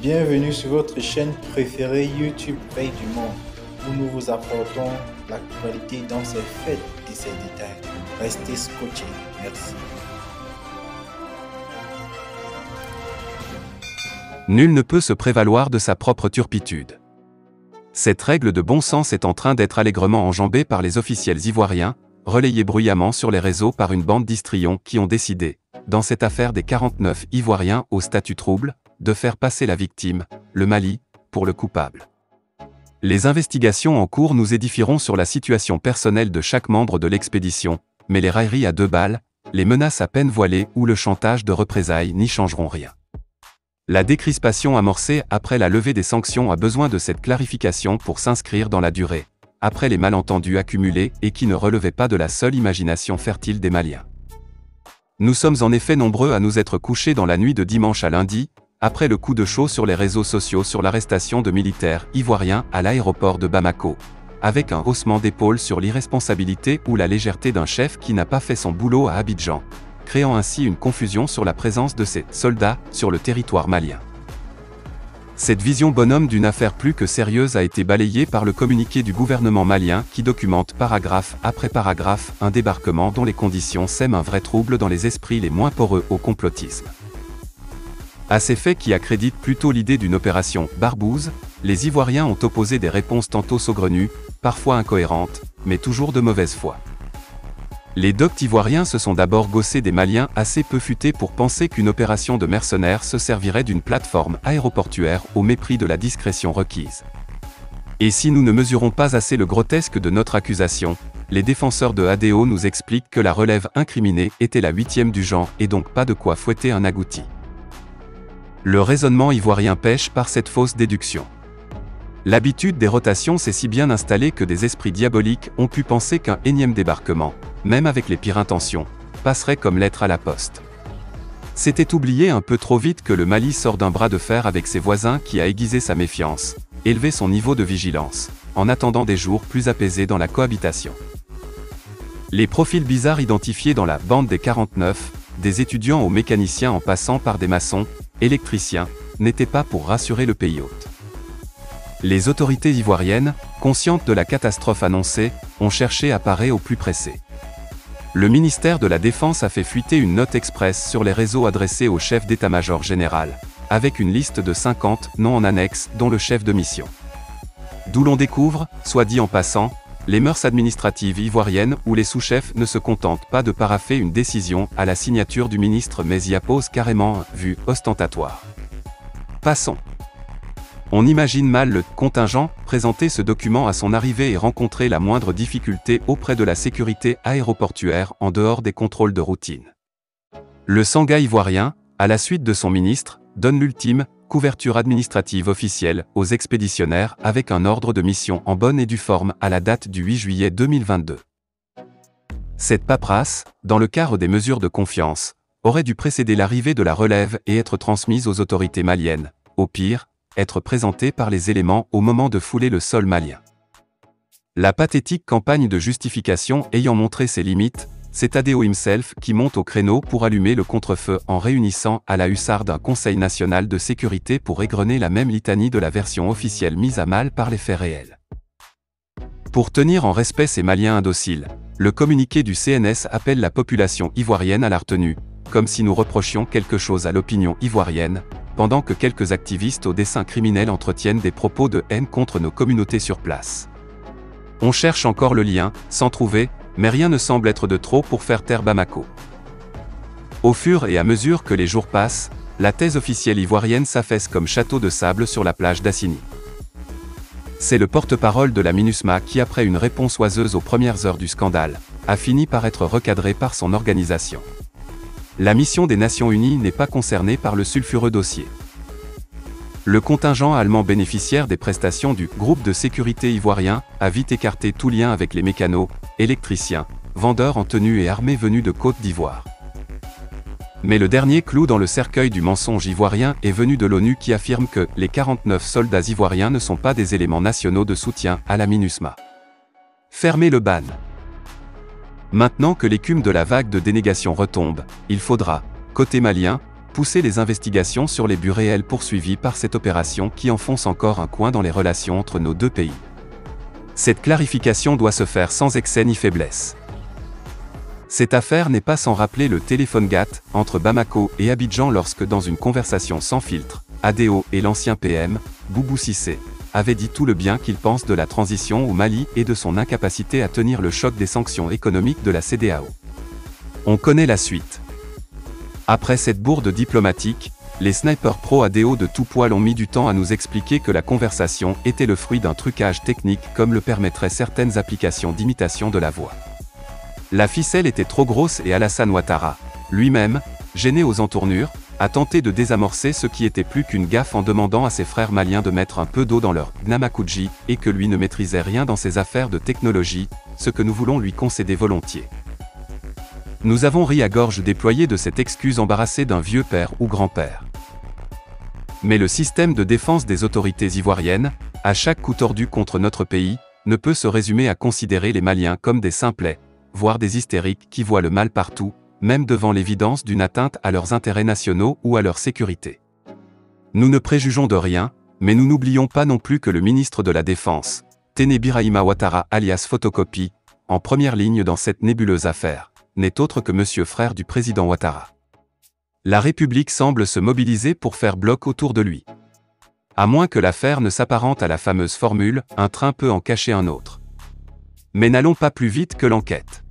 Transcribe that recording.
Bienvenue sur votre chaîne préférée YouTube Veille du Monde, où nous vous apportons l'actualité dans ses faits et ses détails. Restez scotchés. Merci. Nul ne peut se prévaloir de sa propre turpitude. Cette règle de bon sens est en train d'être allègrement enjambée par les officiels ivoiriens, relayée bruyamment sur les réseaux par une bande d'histrions qui ont décidé, dans cette affaire des 49 Ivoiriens au statut trouble, de faire passer la victime, le Mali, pour le coupable. Les investigations en cours nous édifieront sur la situation personnelle de chaque membre de l'expédition, mais les railleries à 2 balles, les menaces à peine voilées ou le chantage de représailles n'y changeront rien. La décrispation amorcée après la levée des sanctions a besoin de cette clarification pour s'inscrire dans la durée, après les malentendus accumulés et qui ne relevaient pas de la seule imagination fertile des Maliens. Nous sommes en effet nombreux à nous être couchés dans la nuit de dimanche à lundi, après le coup de chaud sur les réseaux sociaux sur l'arrestation de militaires ivoiriens à l'aéroport de Bamako, avec un haussement d'épaule sur l'irresponsabilité ou la légèreté d'un chef qui n'a pas fait son boulot à Abidjan, créant ainsi une confusion sur la présence de ces soldats sur le territoire malien. Cette vision bonhomme d'une affaire plus que sérieuse a été balayée par le communiqué du gouvernement malien qui documente paragraphe après paragraphe un débarquement dont les conditions sèment un vrai trouble dans les esprits les moins poreux au complotisme. À ces faits qui accréditent plutôt l'idée d'une opération « barbouze », les Ivoiriens ont opposé des réponses tantôt saugrenues, parfois incohérentes, mais toujours de mauvaise foi. Les doctes ivoiriens se sont d'abord gaussés des Maliens assez peu futés pour penser qu'une opération de mercenaires se servirait d'une plateforme aéroportuaire au mépris de la discrétion requise. Et si nous ne mesurons pas assez le grotesque de notre accusation, les défenseurs de ADO nous expliquent que la relève incriminée était la 8e du genre et donc pas de quoi fouetter un agouti. Le raisonnement ivoirien pêche par cette fausse déduction. L'habitude des rotations s'est si bien installée que des esprits diaboliques ont pu penser qu'un énième débarquement, même avec les pires intentions, passerait comme lettre à la poste. C'était oublier un peu trop vite que le Mali sort d'un bras de fer avec ses voisins qui a aiguisé sa méfiance, élevé son niveau de vigilance, en attendant des jours plus apaisés dans la cohabitation. Les profils bizarres identifiés dans la bande des 49, des étudiants aux mécaniciens en passant par des maçons, électriciens, n'étaient pas pour rassurer le pays hôte. Les autorités ivoiriennes, conscientes de la catastrophe annoncée, ont cherché à parer au plus pressé. Le ministère de la Défense a fait fuiter une note express sur les réseaux adressée au chef d'état-major général, avec une liste de 50 noms en annexe dont le chef de mission. D'où l'on découvre, soit dit en passant, les mœurs administratives ivoiriennes où les sous-chefs ne se contentent pas de parapher une décision à la signature du ministre mais y apposent carrément un vue ostentatoire. Passons. On imagine mal le contingent présenter ce document à son arrivée et rencontrer la moindre difficulté auprès de la sécurité aéroportuaire en dehors des contrôles de routine. Le Sangha ivoirien, à la suite de son ministre, donne l'ultime couverture administrative officielle aux expéditionnaires avec un ordre de mission en bonne et due forme à la date du 8 juillet 2022. Cette paperasse, dans le cadre des mesures de confiance, aurait dû précéder l'arrivée de la relève et être transmise aux autorités maliennes, au pire, être présentée par les éléments au moment de fouler le sol malien. La pathétique campagne de justification ayant montré ses limites, c'est ADO himself qui monte au créneau pour allumer le contre-feu en réunissant à la hussarde un Conseil national de sécurité pour égrener la même litanie de la version officielle mise à mal par les faits réels. Pour tenir en respect ces Maliens indociles, le communiqué du CNS appelle la population ivoirienne à la retenue, comme si nous reprochions quelque chose à l'opinion ivoirienne, pendant que quelques activistes au dessein criminel entretiennent des propos de haine contre nos communautés sur place. On cherche encore le lien, sans trouver, mais rien ne semble être de trop pour faire taire Bamako. Au fur et à mesure que les jours passent, la thèse officielle ivoirienne s'affaisse comme château de sable sur la plage d'Assini. C'est le porte-parole de la MINUSMA qui, après une réponse oiseuse aux premières heures du scandale, a fini par être recadré par son organisation. La mission des Nations Unies n'est pas concernée par le sulfureux dossier. Le contingent allemand bénéficiaire des prestations du groupe de sécurité ivoirien a vite écarté tout lien avec les mécanos, électriciens, vendeurs en tenue et armés venus de Côte d'Ivoire. Mais le dernier clou dans le cercueil du mensonge ivoirien est venu de l'ONU qui affirme que les 49 soldats ivoiriens ne sont pas des éléments nationaux de soutien à la MINUSMA. Fermez le ban. Maintenant que l'écume de la vague de dénégation retombe, il faudra, côté malien, pousser les investigations sur les buts réels poursuivis par cette opération qui enfonce encore un coin dans les relations entre nos deux pays. Cette clarification doit se faire sans excès ni faiblesse. Cette affaire n'est pas sans rappeler le téléphone GATT entre Bamako et Abidjan lorsque dans une conversation sans filtre, ADO et l'ancien PM, Boubou Cissé, avait dit tout le bien qu'il pense de la transition au Mali et de son incapacité à tenir le choc des sanctions économiques de la CEDEAO. On connaît la suite. Après cette bourde diplomatique, les snipers pro-ADO de tout poil ont mis du temps à nous expliquer que la conversation était le fruit d'un trucage technique comme le permettraient certaines applications d'imitation de la voix. La ficelle était trop grosse et Alassane Ouattara, lui-même, gêné aux entournures, a tenté de désamorcer ce qui était plus qu'une gaffe en demandant à ses frères maliens de mettre un peu d'eau dans leur Namakuji et que lui ne maîtrisait rien dans ses affaires de technologie, ce que nous voulons lui concéder volontiers. Nous avons ri à gorge déployée de cette excuse embarrassée d'un vieux père ou grand-père. Mais le système de défense des autorités ivoiriennes, à chaque coup tordu contre notre pays, ne peut se résumer à considérer les Maliens comme des simplets, voire des hystériques qui voient le mal partout, même devant l'évidence d'une atteinte à leurs intérêts nationaux ou à leur sécurité. Nous ne préjugeons de rien, mais nous n'oublions pas non plus que le ministre de la Défense, Téné Birahima Ouattara alias Photocopie, en première ligne dans cette nébuleuse affaire, n'est autre que monsieur frère du président Ouattara. La République semble se mobiliser pour faire bloc autour de lui. À moins que l'affaire ne s'apparente à la fameuse formule « un train peut en cacher un autre ». Mais n'allons pas plus vite que l'enquête.